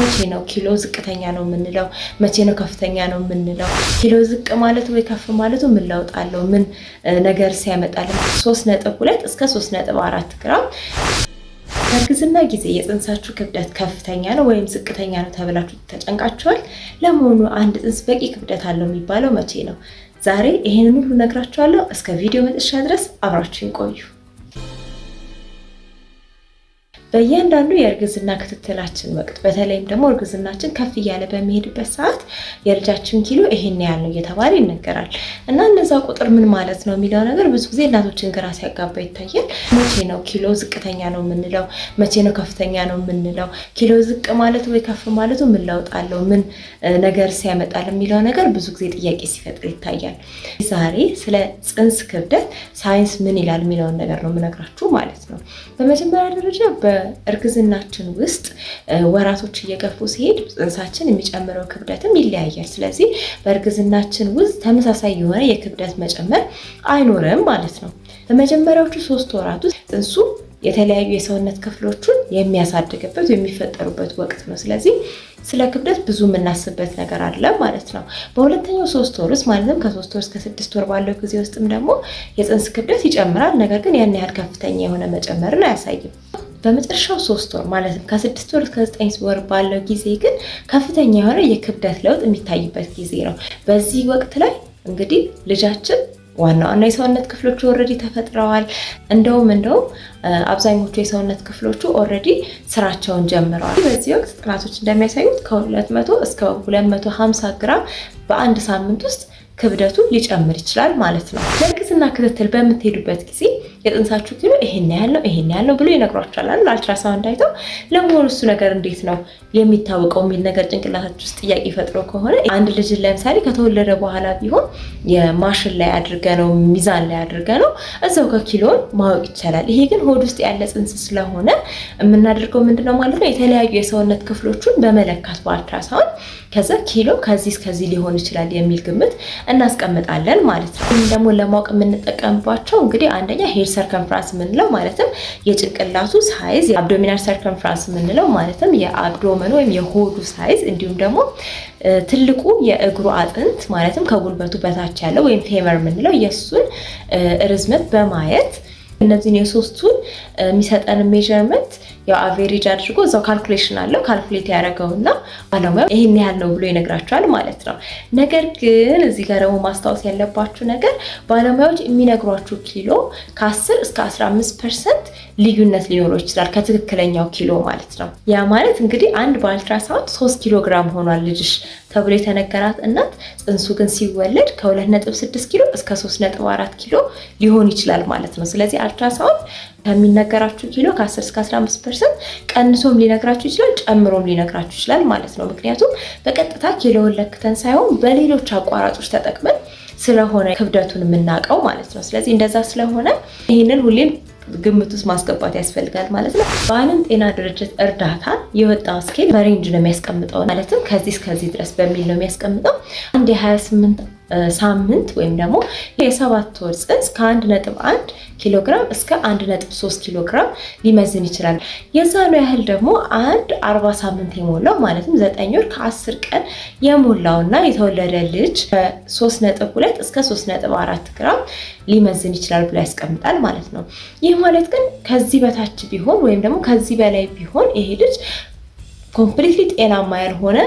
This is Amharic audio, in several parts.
መቼ ነው ኪሎ ዝቅተኛ ነው የምንለው? መቼ ነው ከፍተኛ ነው የምንለው? ኪሎ ዝቅ ማለት ወይ ከፍ ማለቱ ምን ለውጥ አለው? ምን ነገር ሲያመጣልን? 3.2 እስከ 3.4 ግራም በእርግዝና ጊዜ የጽንሳችሁ ክብደት ከፍተኛ ነው ወይም ዝቅተኛ ነው ተብላችሁ ተጨንቃችኋል? ለመሆኑ አንድ ጽንስ በቂ ክብደት አለው የሚባለው መቼ ነው? ዛሬ ይሄንን ሁሉ ነግራችኋለሁ። እስከ ቪዲዮ መጨረሻ ድረስ አብራችሁን ቆዩ። በእያንዳንዱ የእርግዝና ክትትላችን ወቅት በተለይም ደግሞ እርግዝናችን ከፍ እያለ በሚሄድበት ሰዓት የልጃችን ኪሎ ይሄን ያህል ነው እየተባለ ይነገራል እና እነዛ ቁጥር ምን ማለት ነው የሚለው ነገር ብዙ ጊዜ እናቶችን ግራ ሲያጋባ ይታያል። መቼ ነው ኪሎ ዝቅተኛ ነው የምንለው? መቼ ነው ከፍተኛ ነው የምንለው? ኪሎ ዝቅ ማለት ወይ ከፍ ማለቱ ምን ለውጥ አለው? ምን ነገር ሲያመጣል የሚለው ነገር ብዙ ጊዜ ጥያቄ ሲፈጥር ይታያል። ዛሬ ስለ ጽንስ ክብደት ሳይንስ ምን ይላል የሚለውን ነገር ነው የምነግራችሁ ማለት ነው። በመጀመሪያ ደረጃ በእርግዝናችን ውስጥ ወራቶች እየገፉ ሲሄድ ጽንሳችን የሚጨምረው ክብደትም ይለያያል። ስለዚህ በእርግዝናችን ውስጥ ተመሳሳይ የሆነ የክብደት መጨመር አይኖርም ማለት ነው። በመጀመሪያዎቹ 3 ወራት ውስጥ ጽንሱ የተለያዩ የሰውነት ክፍሎቹን የሚያሳድግበት የሚፈጠሩበት ወቅት ነው። ስለዚህ ስለ ክብደት ብዙ የምናስብበት ነገር አለ ማለት ነው። በሁለተኛው 3 ወር ውስጥ ማለትም ከ3 ወር እስከ 6 ወር ባለው ጊዜ ውስጥም ደግሞ የጽንስ ክብደት ይጨምራል። ነገር ግን ያን ያህል ከፍተኛ የሆነ መጨመርን አያሳይም። በመጨረሻው 3 ወር ማለትም ከ6 ወር እስከ 9 ወር ባለው ጊዜ ግን ከፍተኛ የሆነ የክብደት ለውጥ የሚታይበት ጊዜ ነው። በዚህ ወቅት ላይ እንግዲህ ልጃችን ዋና የሰውነት ክፍሎቹ ኦልሬዲ ተፈጥረዋል። እንደውም አብዛኞቹ የሰውነት ክፍሎቹ ኦልሬዲ ስራቸውን ጀምረዋል። በዚህ ወቅት ጥናቶች እንደሚያሳዩት ከ200 እስከ 250 ግራም በአንድ ሳምንት ውስጥ ክብደቱ ሊጨምር ይችላል ማለት ነው። ለእርግዝና ክትትል በምትሄዱበት ጊዜ የጽንሳችሁ ኪሎ ይሄን ያህል ነው ብሎ ይነግሯችኋል አይደል? አልትራሳውንድ አይተው ለመሆኑ እሱ ነገር እንዴት ነው የሚታወቀው የሚል ነገር ጭንቅላታችሁ ውስጥ ጥያቄ ፈጥሮ ከሆነ አንድ ልጅ ለምሳሌ ከተወለደ በኋላ ቢሆን የማሽን ላይ አድርገነው ሚዛን ላይ አድርገነው እዛው ከኪሎን ማወቅ ይቻላል። ይሄ ግን ሆድ ውስጥ ያለ ጽንስ ስለሆነ የምናደርገው ምንድነው ማለት ነው የተለያዩ የሰውነት ክፍሎቹን በመለካት በአልትራሳውንድ ከዛ ኪሎ ከዚህ እስከዚህ ሊሆን ይችላል የሚል ግምት እናስቀምጣለን ማለት ነው። ይህን ደግሞ ለማወቅ የምንጠቀምባቸው እንግዲህ አንደኛ ሄድ ሰርከምፍራንስ የምንለው ማለትም የጭንቅላቱ ሳይዝ፣ የአብዶሚናል ሰርከምፍራንስ የምንለው ማለትም የአብዶመን ወይም የሆዱ ሳይዝ፣ እንዲሁም ደግሞ ትልቁ የእግሩ አጥንት ማለትም ከጉልበቱ በታች ያለው ወይም ፌመር የምንለው የእሱን ርዝመት በማየት እነዚህን የሶስቱን የሚሰጠን ሜዠርመንት ያው አቬሬጅ አድርጎ እዛው ካልኩሌሽን አለው ካልኩሌት ያደረገውና ባለሙያው ይሄን ያህል ነው ብሎ ይነግራቸዋል ማለት ነው። ነገር ግን እዚህ ጋር ደግሞ ማስታወስ ያለባችሁ ነገር ባለሙያዎች የሚነግሯችሁ ኪሎ ከ10 እስከ 15% ልዩነት ሊኖረው ይችላል ከትክክለኛው ኪሎ ማለት ነው። ያ ማለት እንግዲህ አንድ በአልትራሳውንድ 3 ኪሎ ግራም ሆኗል ልጅሽ ተብሎ የተነገራት እናት ጽንሱ ግን ሲወለድ ከ2.6 ኪሎ እስከ 3.4 ኪሎ ሊሆን ይችላል ማለት ነው። ስለዚህ አልትራሳውንድ ከሚነገራችሁ ኪሎ ከ10 እስከ 15% ቀንሶም ሊነግራችሁ ይችላል፣ ጨምሮም ሊነግራችሁ ይችላል ማለት ነው። ምክንያቱም በቀጥታ ኪሎውን ለክተን ሳይሆን በሌሎች አቋራጮች ተጠቅመን ስለሆነ ክብደቱን የምናውቀው ማለት ነው። ስለዚህ እንደዛ ስለሆነ ይህንን ሁሌም ግምት ውስጥ ማስገባት ያስፈልጋል ማለት ነው። በዓለም ጤና ድርጅት እርዳታ የወጣው ስኬል በሬንጅ ነው የሚያስቀምጠው ማለትም ከዚህ እስከዚህ ድረስ በሚል ነው የሚያስቀምጠው። አንድ የ28 ሳምንት ወይም ደግሞ የ7 ወር ጽንስ ከ1.1 ኪሎ ግራም እስከ 1.3 ኪሎ ግራም ሊመዝን ይችላል። የዛኑ ያህል ደግሞ አንድ 40 ሳምንት የሞላው ማለትም 9 ወር ከ10 ቀን የሞላውና የተወለደ ልጅ ከ3.2 እስከ 3.4 ግራም ሊመዝን ይችላል ብሎ ያስቀምጣል ማለት ነው። ይህ ማለት ግን ከዚህ በታች ቢሆን ወይም ደግሞ ከዚህ በላይ ቢሆን ይሄ ልጅ ኮምፕሊትሊ ጤናማ ያልሆነ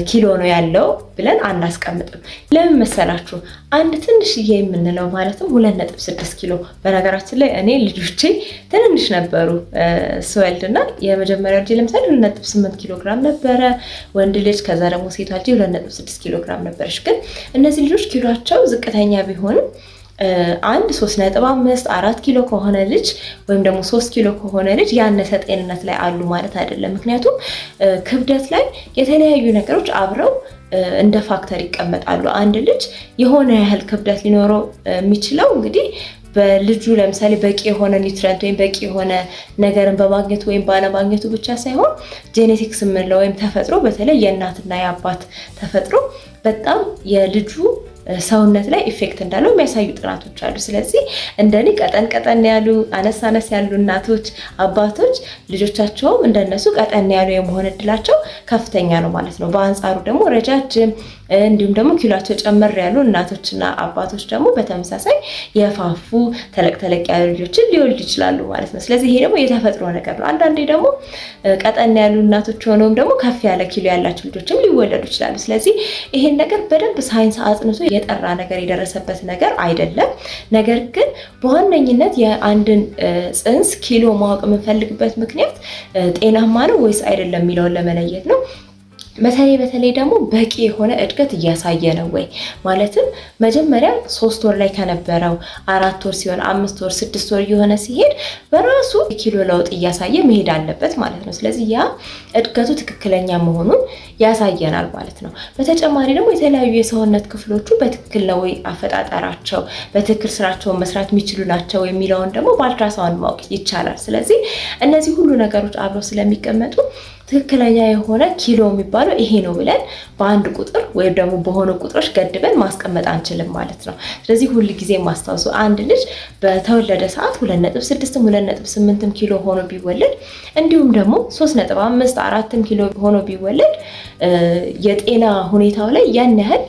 ኪሎ ነው ያለው ብለን አናስቀምጥም። ለምን መሰላችሁ? አንድ ትንሽዬ የምንለው ማለትም 2.6 ኪሎ። በነገራችን ላይ እኔ ልጆቼ ትንንሽ ነበሩ ስወልድና የመጀመሪያ ልጅ ለምሳሌ 2.8 ኪሎ ግራም ነበረ ወንድ ልጅ፣ ከዛ ደግሞ ሴቷ ልጅ 2.6 ኪሎ ግራም ነበረች። ግን እነዚህ ልጆች ኪሎቸው ዝቅተኛ ቢሆንም አንድ 3.5 4 ኪሎ ከሆነ ልጅ ወይም ደግሞ 3 ኪሎ ከሆነ ልጅ ያነሰ ጤንነት ላይ አሉ ማለት አይደለም። ምክንያቱም ክብደት ላይ የተለያዩ ነገሮች አብረው እንደ ፋክተር ይቀመጣሉ። አንድ ልጅ የሆነ ያህል ክብደት ሊኖረው የሚችለው እንግዲህ በልጁ ለምሳሌ በቂ የሆነ ኒውትሪየንት ወይም በቂ የሆነ ነገርን በማግኘቱ ወይም ባለማግኘቱ ብቻ ሳይሆን ጄኔቲክስ የምንለው ወይም ተፈጥሮ፣ በተለይ የእናትና የአባት ተፈጥሮ በጣም የልጁ ሰውነት ላይ ኢፌክት እንዳለው የሚያሳዩ ጥናቶች አሉ። ስለዚህ እንደኔ ቀጠን ያሉ አነስ ያሉ እናቶች፣ አባቶች ልጆቻቸውም እንደነሱ ቀጠን ያሉ የመሆን እድላቸው ከፍተኛ ነው ማለት ነው። በአንጻሩ ደግሞ ረጃጅም እንዲሁም ደግሞ ኪሏቸው ጨመር ያሉ እናቶችና አባቶች ደግሞ በተመሳሳይ የፋፉ ተለቅ ያሉ ልጆችን ሊወልዱ ይችላሉ ማለት ነው። ስለዚህ ይሄ ደግሞ የተፈጥሮ ነገር ነው። አንዳንዴ ደግሞ ቀጠን ያሉ እናቶች ሆነውም ደግሞ ከፍ ያለ ኪሎ ያላቸው ልጆችም ሊወለዱ ይችላሉ። ስለዚህ ይሄን ነገር በደንብ ሳይንስ አጥንቶ የጠራ ነገር የደረሰበት ነገር አይደለም። ነገር ግን በዋነኝነት የአንድን ጽንስ ኪሎ ማወቅ የምንፈልግበት ምክንያት ጤናማ ነው ወይስ አይደለም የሚለውን ለመለየት ነው። በተለይ ደግሞ በቂ የሆነ እድገት እያሳየ ነው ወይ ማለትም መጀመሪያ 3 ወር ላይ ከነበረው 4 ወር ሲሆን 5 ወር 6 ወር የሆነ ሲሄድ በራሱ ኪሎ ለውጥ እያሳየ መሄድ አለበት ማለት ነው። ስለዚህ ያ እድገቱ ትክክለኛ መሆኑን ያሳየናል ማለት ነው። በተጨማሪ ደግሞ የተለያዩ የሰውነት ክፍሎቹ በትክክል ነው ወይ አፈጣጠራቸው በትክክል ስራቸውን መስራት የሚችሉ ናቸው የሚለውን ደግሞ በአልትራሳውንድ ማወቅ ይቻላል። ስለዚህ እነዚህ ሁሉ ነገሮች አብረው ስለሚቀመጡ ትክክለኛ የሆነ ኪሎ የሚባለው ይሄ ነው ብለን በአንድ ቁጥር ወይም ደግሞ በሆኑ ቁጥሮች ገድበን ማስቀመጥ አንችልም ማለት ነው። ስለዚህ ሁል ጊዜ ማስታወሱ አንድ ልጅ በተወለደ ሰዓት 2.6 2.8 ኪሎ ሆኖ ቢወለድ እንዲሁም ደግሞ 3.5 4 ኪሎ ሆኖ ቢወለድ የጤና ሁኔታው ላይ ያን ያህል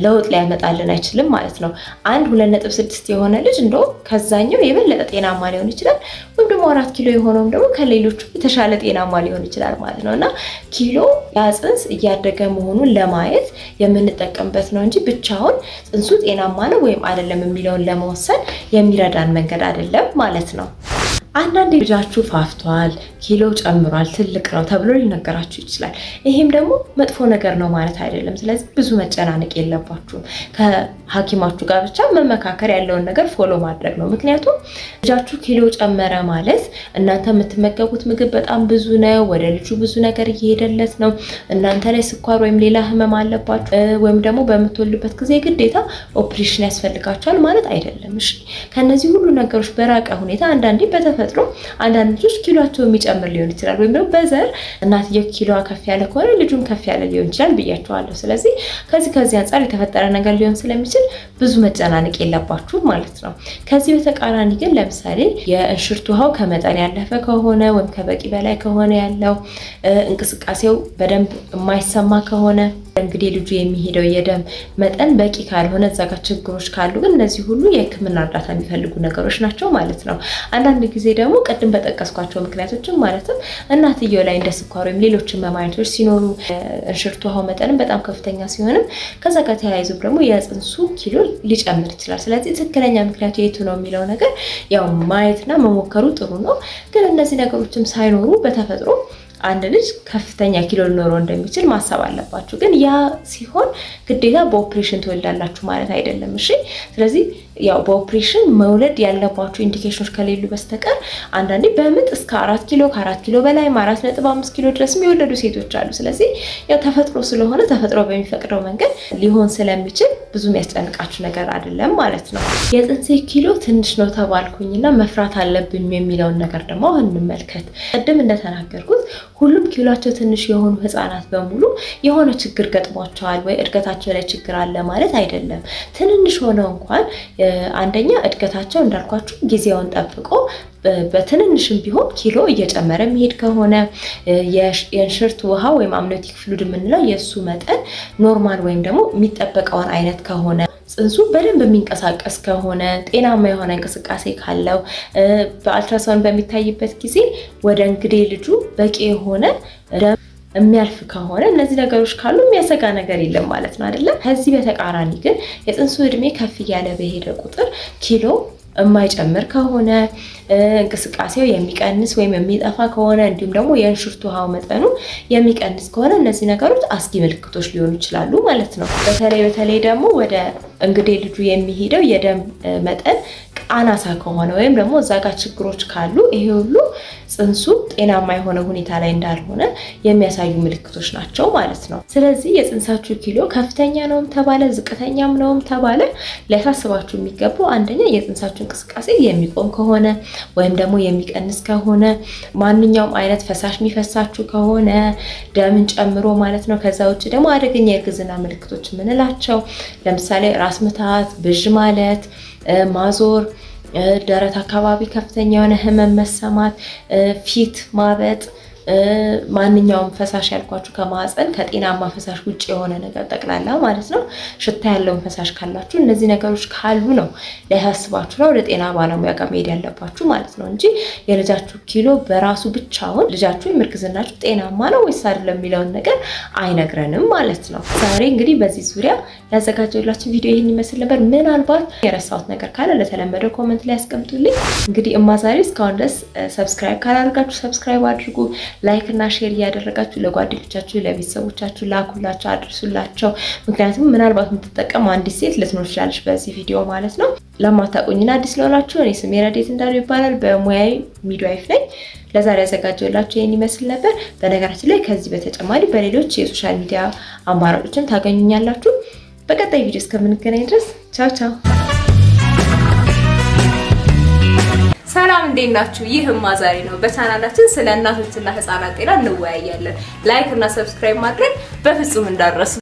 ለውጥ ሊያመጣልን አይችልም ማለት ነው። አንድ 2.6 የሆነ ልጅ እንደው ከዛኛው የበለጠ ጤናማ ሊሆን ይችላል፣ ወይም ደግሞ 4 ኪሎ የሆነውም ደግሞ ከሌሎቹ የተሻለ ጤናማ ሊሆን ይችላል ማለት ነው። እና ኪሎ ጽንስ እያደገ መሆኑን ለማየት የምንጠቀምበት ነው እንጂ ብቻውን ጽንሱ ጤናማ ነው ወይም አይደለም የሚለውን ለመወሰን የሚረዳን መንገድ አይደለም ማለት ነው። አንዳንድ ልጃችሁ ፋፍቷል፣ ኪሎ ጨምሯል፣ ትልቅ ነው ተብሎ ሊነገራችሁ ይችላል። ይሄም ደግሞ መጥፎ ነገር ነው ማለት አይደለም። ስለዚህ ብዙ መጨናነቅ የለባችሁም። ከሐኪማችሁ ጋር ብቻ መመካከር ያለውን ነገር ፎሎ ማድረግ ነው። ምክንያቱም ልጃችሁ ኪሎ ጨመረ ማለት እናንተ የምትመገቡት ምግብ በጣም ብዙ ነው፣ ወደ ልጁ ብዙ ነገር እየሄደለት ነው። እናንተ ላይ ስኳር ወይም ሌላ ህመም አለባችሁ ወይም ደግሞ በምትወልዱበት ጊዜ ግዴታ ኦፕሬሽን ያስፈልጋችኋል ማለት አይደለም። እሺ፣ ከነዚህ ሁሉ ነገሮች በራቀ ሁኔታ አንዳንዴ በተፈጥሮ አንዳንድ ልጆች ኪሎአቸው የሚጨምር ሊሆን ይችላል፣ ወይም ደግሞ በዘር እናትየው ኪሎዋ ከፍ ያለ ከሆነ ልጁም ከፍ ያለ ሊሆን ይችላል ብያቸዋለሁ። ስለዚህ ከዚህ አንጻር የተፈጠረ ነገር ሊሆን ስለሚችል ብዙ መጨናነቅ የለባችሁም ማለት ነው። ከዚህ በተቃራኒ ግን ለምሳሌ የእንሽርት ውሃው ከመጠን ያለፈ ከሆነ ወይም ከበቂ በላይ ከሆነ ያለው እንቅስቃሴው በደንብ የማይሰማ ከሆነ እንግዲህ ልጁ የሚሄደው የደም መጠን በቂ ካልሆነ እዛ ጋር ችግሮች ካሉ ግን እነዚህ ሁሉ የሕክምና እርዳታ የሚፈልጉ ነገሮች ናቸው ማለት ነው። አንዳንድ ጊዜ ደግሞ ቅድም በጠቀስኳቸው ምክንያቶችም ማለትም እናትየው ላይ እንደ ስኳር ወይም ሌሎች መድኃኒቶች ሲኖሩ እንሽርት ውሃው መጠንም በጣም ከፍተኛ ሲሆንም ከዛ ጋር ተያይዞ ደግሞ የጽንሱ ኪሎ ሊጨምር ይችላል። ስለዚህ ትክክለኛ ምክንያቱ የቱ ነው የሚለው ነገር ያው ማየትና መሞከሩ ጥሩ ነው። ግን እነዚህ ነገሮችም ሳይኖሩ በተፈጥሮ አንድ ልጅ ከፍተኛ ኪሎ ሊኖረው እንደሚችል ማሰብ አለባችሁ። ግን ያ ሲሆን ግዴታ በኦፕሬሽን ትወልዳላችሁ ማለት አይደለም። እሺ፣ ስለዚህ ያው በኦፕሬሽን መውለድ ያለባችሁ ኢንዲኬሽኖች ከሌሉ በስተቀር አንዳንዴ በምጥ እስከ 4 ኪሎ ከ4 ኪሎ በላይ 4.5 ኪሎ ድረስ የሚወለዱ ሴቶች አሉ። ስለዚህ ያው ተፈጥሮ ስለሆነ ተፈጥሮ በሚፈቅደው መንገድ ሊሆን ስለሚችል ብዙ የሚያስጨንቃችሁ ነገር አይደለም ማለት ነው። የጽንሴ ኪሎ ትንሽ ነው ተባልኩኝና መፍራት አለብኝ የሚለውን ነገር ደግሞ አሁን እንመልከት። ቅድም እንደተናገርኩት ሁሉም ኪሎአቸው ትንሽ የሆኑ ህፃናት በሙሉ የሆነ ችግር ገጥሟቸዋል ወይ እድገታቸው ላይ ችግር አለ ማለት አይደለም። ትንንሽ ሆነው እንኳን አንደኛ እድገታቸው እንዳልኳችሁ ጊዜውን ጠብቆ በትንንሽም ቢሆን ኪሎ እየጨመረ የሚሄድ ከሆነ የእንሽርት ውሃ ወይም አምኒዮቲክ ፍሉድ የምንለው የእሱ መጠን ኖርማል ወይም ደግሞ የሚጠበቀውን አይነት ከሆነ ጽንሱ በደንብ የሚንቀሳቀስ ከሆነ ጤናማ የሆነ እንቅስቃሴ ካለው በአልትራሳውንድ በሚታይበት ጊዜ ወደ እንግዲህ ልጁ በቂ የሆነ የሚያልፍ ከሆነ እነዚህ ነገሮች ካሉ የሚያሰጋ ነገር የለም ማለት ነው አይደለም። ከዚህ በተቃራኒ ግን የጽንሱ እድሜ ከፍ እያለ በሄደ ቁጥር ኪሎ የማይጨምር ከሆነ እንቅስቃሴው የሚቀንስ ወይም የሚጠፋ ከሆነ እንዲሁም ደግሞ የእንሽርት ውሃው መጠኑ የሚቀንስ ከሆነ እነዚህ ነገሮች አስጊ ምልክቶች ሊሆኑ ይችላሉ ማለት ነው። በተለይ ደግሞ ወደ እንግዲህ ልጁ የሚሄደው የደም መጠን አናሳ ከሆነ ወይም ደግሞ እዛ ጋር ችግሮች ካሉ ይሄ ሁሉ ጽንሱ ጤናማ የሆነ ሁኔታ ላይ እንዳልሆነ የሚያሳዩ ምልክቶች ናቸው ማለት ነው። ስለዚህ የጽንሳችሁ ኪሎ ከፍተኛ ነውም ተባለ ዝቅተኛም ነውም ተባለ ሊያሳስባችሁ የሚገባው አንደኛ የጽንሳችሁ እንቅስቃሴ የሚቆም ከሆነ ወይም ደግሞ የሚቀንስ ከሆነ፣ ማንኛውም አይነት ፈሳሽ የሚፈሳችሁ ከሆነ ደምን ጨምሮ ማለት ነው። ከዛ ውጭ ደግሞ አደገኛ የእርግዝና ምልክቶች የምንላቸው ለምሳሌ ራስ ምታት፣ ብዥ ማለት፣ ማዞር፣ ደረት አካባቢ ከፍተኛ የሆነ ህመም መሰማት፣ ፊት ማበጥ፣ ማንኛውም ፈሳሽ ያልኳችሁ ከማህፀን ከጤናማ ፈሳሽ ውጭ የሆነ ነገር ጠቅላላ ማለት ነው። ሽታ ያለውን ፈሳሽ ካላችሁ እነዚህ ነገሮች ካሉ ነው ሊያሳስባችሁ ነው ወደ ጤና ባለሙያ ጋር መሄድ ያለባችሁ ማለት ነው እንጂ የልጃችሁ ኪሎ በራሱ ብቻውን ልጃችሁ እርግዝናችሁ ጤናማ ነው ወይስ አይደለም የሚለውን ነገር አይነግረንም ማለት ነው። ዛሬ እንግዲህ በዚህ ዙሪያ ያዘጋጀሁላችሁ ቪዲዮ ይህን ይመስል ነበር። ምናልባት የረሳሁት ነገር ካለ ለተለመደው ኮሜንት ላይ ያስቀምጡልኝ። እንግዲህ ዛሬ እስካሁን ድረስ ሰብስክራይብ ካላደረጋችሁ ሰብስክራይብ አድርጉ። ላይክ እና ሼር እያደረጋችሁ ለጓደኞቻችሁ ለቤተሰቦቻችሁ ላኩላቸው፣ አድርሱላቸው። ምክንያቱም ምናልባት የምትጠቀሙ አንዲት ሴት ልትኖር ትችላለች በዚህ ቪዲዮ ማለት ነው። ለማታውቁኝና አዲስ ለሆናችሁ እኔ ስሜ ረዴት እንዳሉ ይባላል። በሙያዬ ሚድዋይፍ ነኝ። ለዛሬ ያዘጋጀሁላችሁ ይሄን ይመስል ነበር። በነገራችን ላይ ከዚህ በተጨማሪ በሌሎች የሶሻል ሚዲያ አማራጮችን ታገኙኛላችሁ። በቀጣይ ቪዲዮ እስከምንገናኝ ድረስ ቻው ቻው። ሰላም እንዴት ናችሁ? ይህ ዛሬ ነው። በቻናላችን ስለ እናቶችና ህፃናት ጤና እንወያያለን። ላይክ እና ሰብስክራይብ ማድረግ በፍጹም እንዳትረሱ።